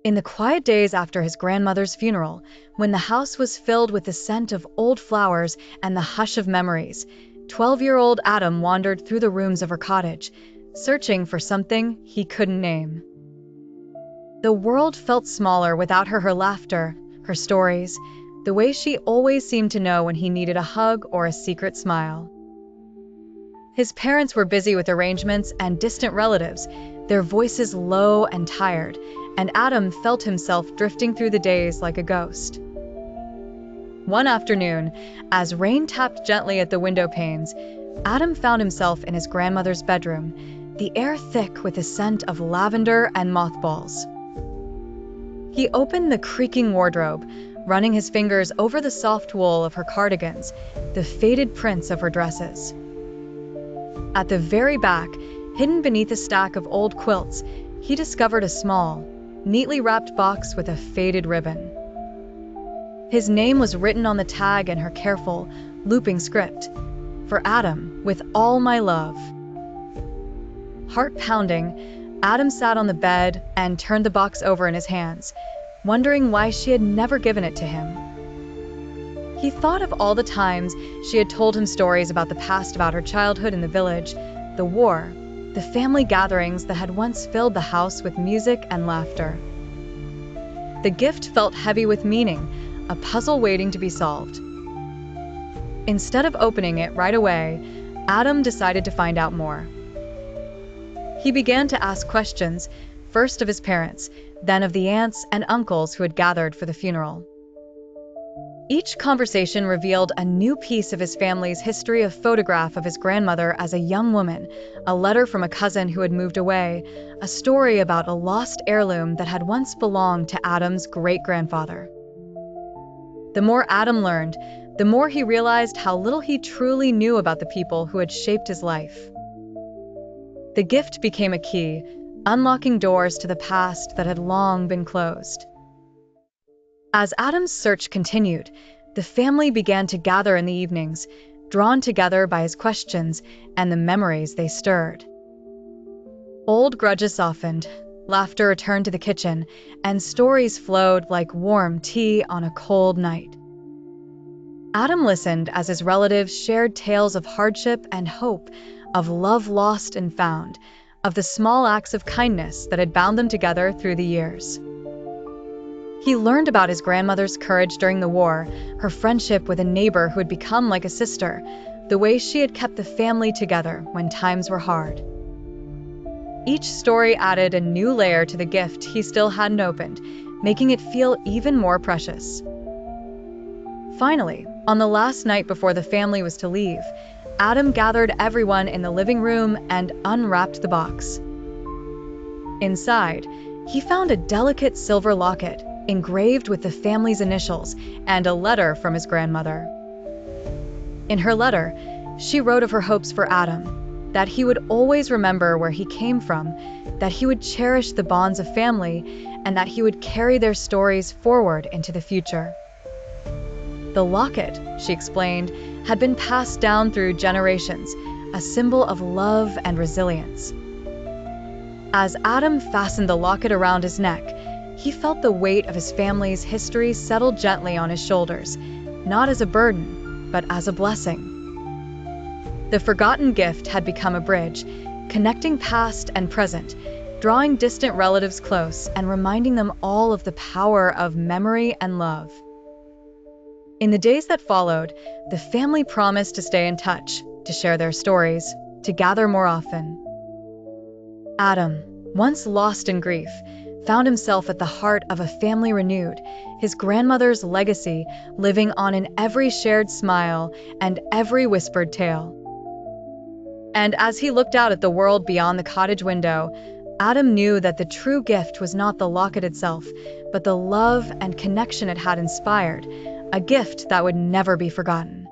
In the quiet days after his grandmother's funeral, when the house was filled with the scent of old flowers and the hush of memories, 12-year-old Adam wandered through the rooms of her cottage, searching for something he couldn't name. The world felt smaller without her laughter, her stories, the way she always seemed to know when he needed a hug or a secret smile. His parents were busy with arrangements and distant relatives, their voices low and tired, and Adam felt himself drifting through the days like a ghost. One afternoon, as rain tapped gently at the window panes, Adam found himself in his grandmother's bedroom, the air thick with the scent of lavender and mothballs. He opened the creaking wardrobe, running his fingers over the soft wool of her cardigans, the faded prints of her dresses. At the very back, hidden beneath a stack of old quilts, he discovered a small, neatly wrapped box with a faded ribbon. His name was written on the tag in her careful, looping script. For Adam, with all my love. Heart pounding, Adam sat on the bed and turned the box over in his hands, wondering why she had never given it to him. He thought of all the times she had told him stories about the past, about her childhood in the village, the war, the family gatherings that had once filled the house with music and laughter. The gift felt heavy with meaning, a puzzle waiting to be solved. Instead of opening it right away, Adam decided to find out more. He began to ask questions, first of his parents, then of the aunts and uncles who had gathered for the funeral. Each conversation revealed a new piece of his family's history: a photograph of his grandmother as a young woman, a letter from a cousin who had moved away, a story about a lost heirloom that had once belonged to Adam's great-grandfather. The more Adam learned, the more he realized how little he truly knew about the people who had shaped his life. The gift became a key, unlocking doors to the past that had long been closed. As Adam's search continued, the family began to gather in the evenings, drawn together by his questions and the memories they stirred. Old grudges softened, laughter returned to the kitchen, and stories flowed like warm tea on a cold night. Adam listened as his relatives shared tales of hardship and hope, of love lost and found, of the small acts of kindness that had bound them together through the years. He learned about his grandmother's courage during the war, her friendship with a neighbor who had become like a sister, the way she had kept the family together when times were hard. Each story added a new layer to the gift he still hadn't opened, making it feel even more precious. Finally, on the last night before the family was to leave, Adam gathered everyone in the living room and unwrapped the box. Inside, he found a delicate silver locket, engraved with the family's initials, and a letter from his grandmother. In her letter, she wrote of her hopes for Adam, that he would always remember where he came from, that he would cherish the bonds of family, and that he would carry their stories forward into the future. The locket, she explained, had been passed down through generations, a symbol of love and resilience. As Adam fastened the locket around his neck, he felt the weight of his family's history settle gently on his shoulders, not as a burden, but as a blessing. The forgotten gift had become a bridge, connecting past and present, drawing distant relatives close and reminding them all of the power of memory and love. In the days that followed, the family promised to stay in touch, to share their stories, to gather more often. Adam, once lost in grief, found himself at the heart of a family renewed, his grandmother's legacy living on in every shared smile and every whispered tale. And as he looked out at the world beyond the cottage window, Adam knew that the true gift was not the locket itself, but the love and connection it had inspired, a gift that would never be forgotten.